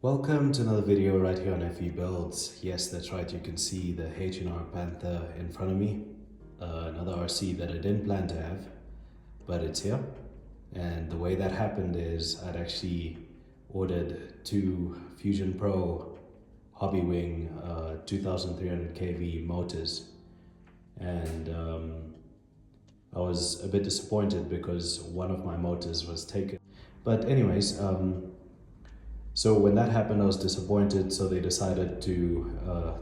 Welcome to another video right here on FE Builds. Yes, that's right, you can see the HNR PANTHER in front of me. Another RC that I didn't plan to have, but it's here. And the way that happened is I'd actually ordered two Fusion Pro Hobby Wing 2300 kV motors. And I was a bit disappointed because one of my motors was taken. But anyways, so when that happened, I was disappointed, so they decided to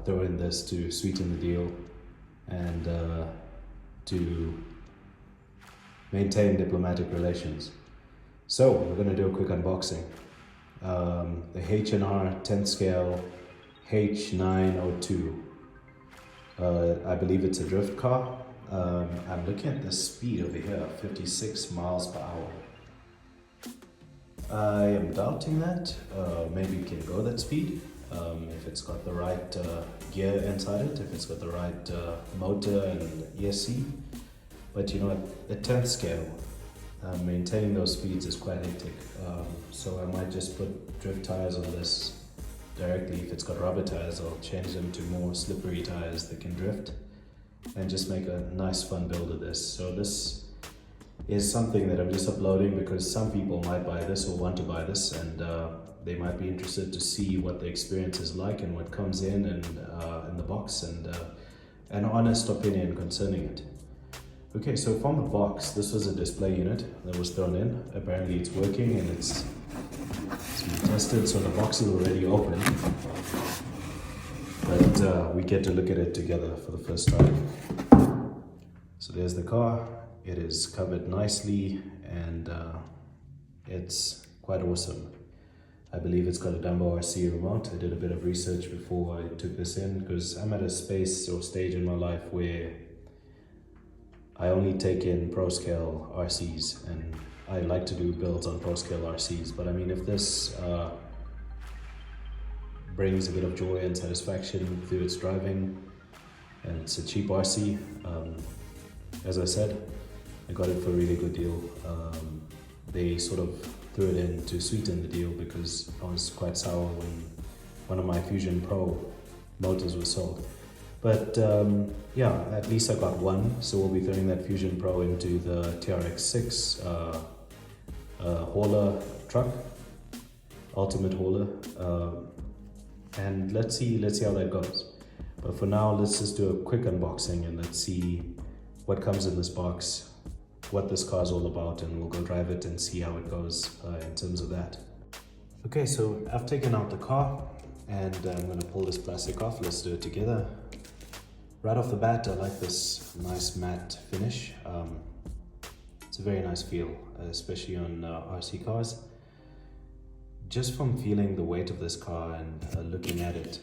throw in this to sweeten the deal and to maintain diplomatic relations. So we're going to do a quick unboxing. The HNR 10th scale H902. I believe it's a drift car. I'm looking at the speed over here, 56 miles per hour. I am doubting that. Maybe it can go that speed if it's got the right gear inside it, if it's got the right motor and ESC. But you know, at the 10th scale, maintaining those speeds is quite hectic. So I might just put drift tires on this directly. If it's got rubber tires, I'll change them to more slippery tires that can drift and just make a nice fun build of this. So this is something that I'm just uploading because some people might buy this or want to buy this, and they might be interested to see what the experience is like and what comes in and in the box, and an honest opinion concerning it. Okay, so from the box, this was a display unit that was thrown in. Apparently it's working and it's been tested, so the box is already open, but we get to look at it together for the first time. So there's the car. It is covered nicely and it's quite awesome. I believe it's got a Dumbo RC remote. I did a bit of research before I took this in because I'm at a space or stage in my life where I only take in pro scale RCs, and I like to do builds on pro scale RCs. But I mean, if this brings a bit of joy and satisfaction through its driving, and it's a cheap RC, as I said, I got it for a really good deal. They sort of threw it in to sweeten the deal because I was quite sour when one of my Fusion Pro motors was sold. But yeah, at least I got one, so we'll be throwing that Fusion Pro into the TRX6 hauler truck, ultimate hauler, and let's see how that goes. But for now, let's just do a quick unboxing and let's see what comes in this box, what this car is all about, and we'll go drive it and see how it goes in terms of that. Okay, so I've taken out the car and I'm going to pull this plastic off. Let's do it together. Right off the bat, I like this nice matte finish. It's a very nice feel, especially on RC cars. Just from feeling the weight of this car and looking at it,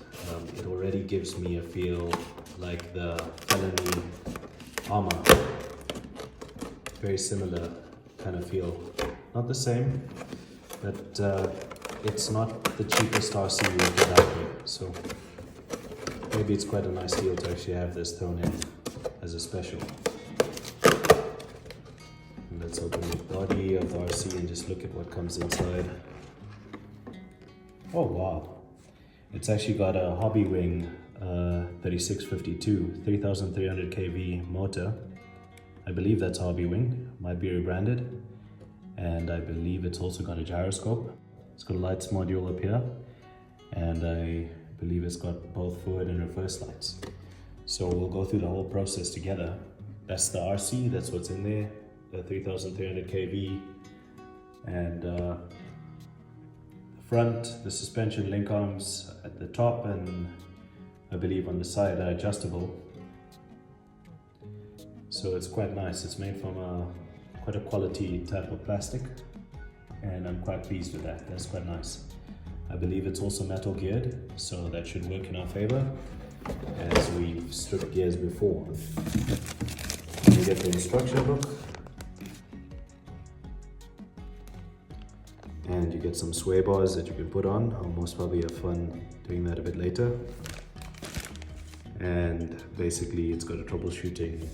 it already gives me a feel like the felony armor. Very similar kind of feel. Not the same, but it's not the cheapest RC you will get out there. So maybe it's quite a nice deal to actually have this thrown in as a special. And let's open the body of the RC and just look at what comes inside. Oh wow, it's actually got a Hobby Wing 3652 3300 kV motor. I believe that's Hobby Wing, might be rebranded. And I believe it's also got a gyroscope. It's got a lights module up here, and I believe it's got both forward and reverse lights. So we'll go through the whole process together. That's the RC, that's what's in there, the 3300 kV. And the front, the suspension link arms at the top, and I believe on the side are adjustable. So it's quite nice. It's made from quite a quality type of plastic, and I'm quite pleased with that. That's quite nice. I believe it's also metal geared, so that should work in our favor as we've stripped gears before. You get the instruction book, and you get some sway bars that you can put on. I'll most probably have fun doing that a bit later. And basically it's got a troubleshooting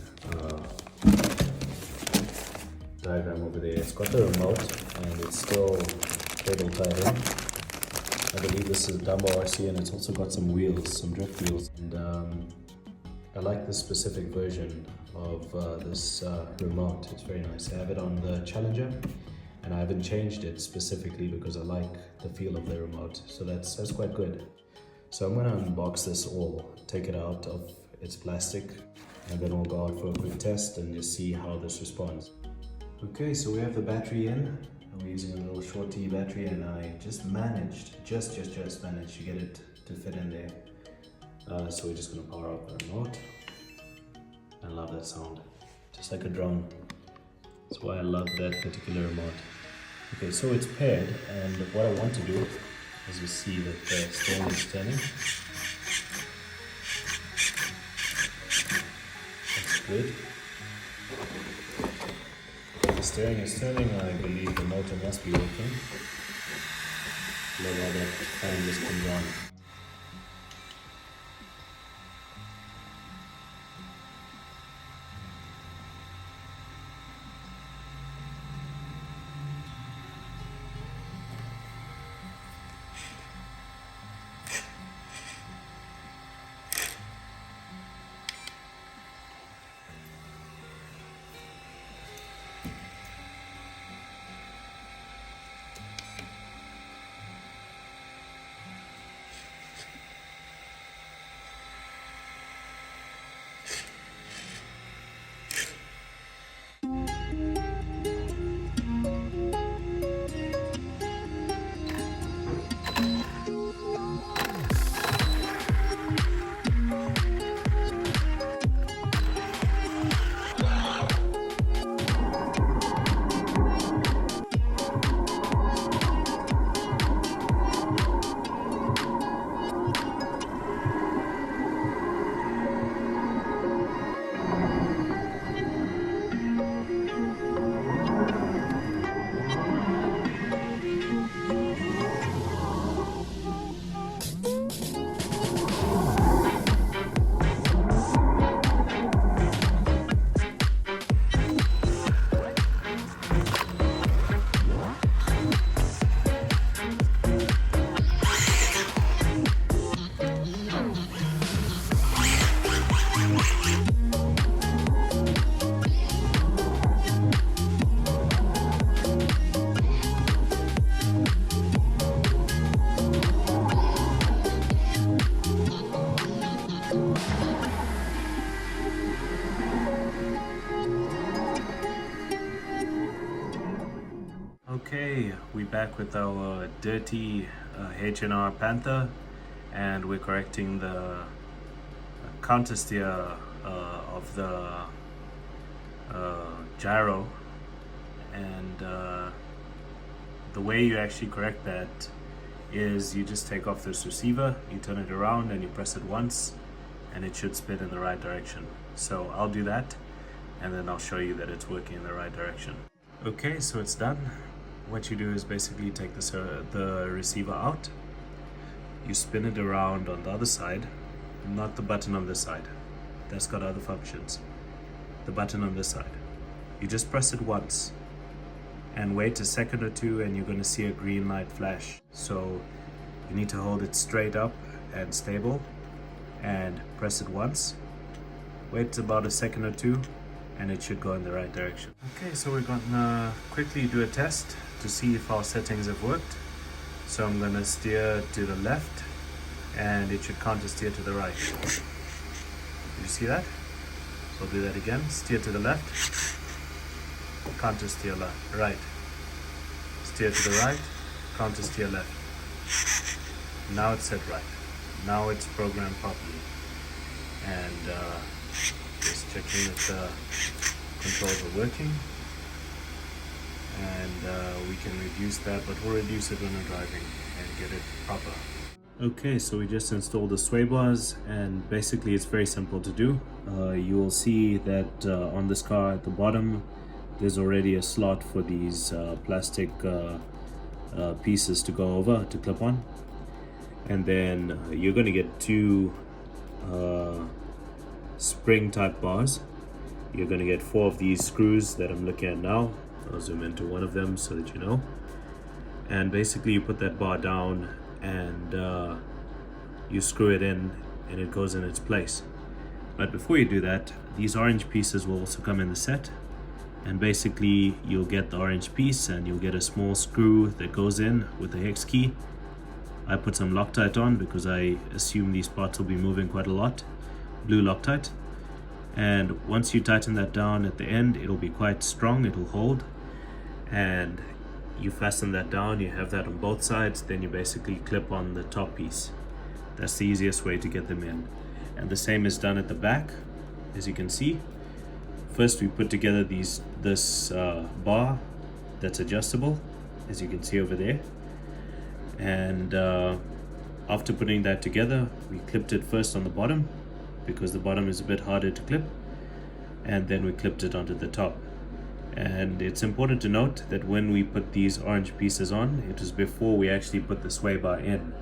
diagram over there. It's got the remote and it's still cable tied in. I believe this is a Dumbo RC, and it's also got some wheels, some drift wheels. And I like this specific version of this remote. It's very nice. I have it on the Challenger, and I haven't changed it specifically because I like the feel of the remote. So that's quite good. So I'm going to unbox this all, take it out of its plastic, and then we'll go out for a quick test and just see how this responds. Okay, so we have the battery in. We're using a little short-T battery, and I just managed, just managed to get it to fit in there. So we're just going to power up the remote. I love that sound, just like a drone. That's why I love that particular remote. Okay, so it's paired, and what I want to do, as you see that the steering is turning. That's good. The steering is turning, I believe the motor must be working. Look how that fan just comes on. Okay, we're back with our dirty HNR Panther, and we're correcting the counter steer of the gyro. And the way you actually correct that is you just take off this receiver, you turn it around and you press it once, and it should spin in the right direction. So I'll do that, and then I'll show you that it's working in the right direction. Okay, so it's done. What you do is basically take the receiver out, you spin it around on the other side, not the button on this side, that's got other functions. The button on this side, you just press it once and wait a second or two, and you're going to see a green light flash. So you need to hold it straight up and stable and press it once, wait about a second or two, and it should go in the right direction. Okay, so we're gonna quickly do a test to see if our settings have worked. So I'm gonna steer to the left, and it should counter steer to the right. Did you see that? So I'll do that again. Steer to the left, counter steer right. Steer to the right, counter steer left. Now it's set right. Now it's programmed properly. And just checking if the controls are working, and we can reduce that, but we'll reduce it when we're driving and get it proper. Okay, so we just installed the sway bars, and basically it's very simple to do. You will see that on this car at the bottom there's already a slot for these plastic pieces to go over, to clip on, and then you're going to get two spring type bars. You're going to get 4 of these screws that I'm looking at now. I'll zoom into one of them so that you know. And basically you put that bar down and you screw it in and it goes in its place. But before you do that, these orange pieces will also come in the set, and basically you'll get the orange piece and you'll get a small screw that goes in with the hex key. I put some Loctite on because I assume these parts will be moving quite a lot, blue Loctite. And once you tighten that down at the end, it'll be quite strong, it'll hold. And you fasten that down, you have that on both sides, then you basically clip on the top piece. That's the easiest way to get them in. And the same is done at the back, as you can see. First we put together this bar that's adjustable, as you can see over there. And after putting that together, we clipped it first on the bottom, because the bottom is a bit harder to clip, and then we clipped it onto the top. And it's important to note that when we put these orange pieces on, it was before we actually put the sway bar in.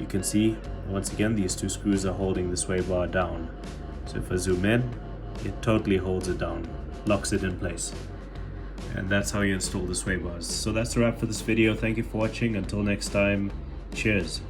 You can see, once again, these two screws are holding the sway bar down. So if I zoom in, it totally holds it down, locks it in place. And that's how you install the sway bars. So that's a wrap for this video. Thank you for watching. Until next time, cheers.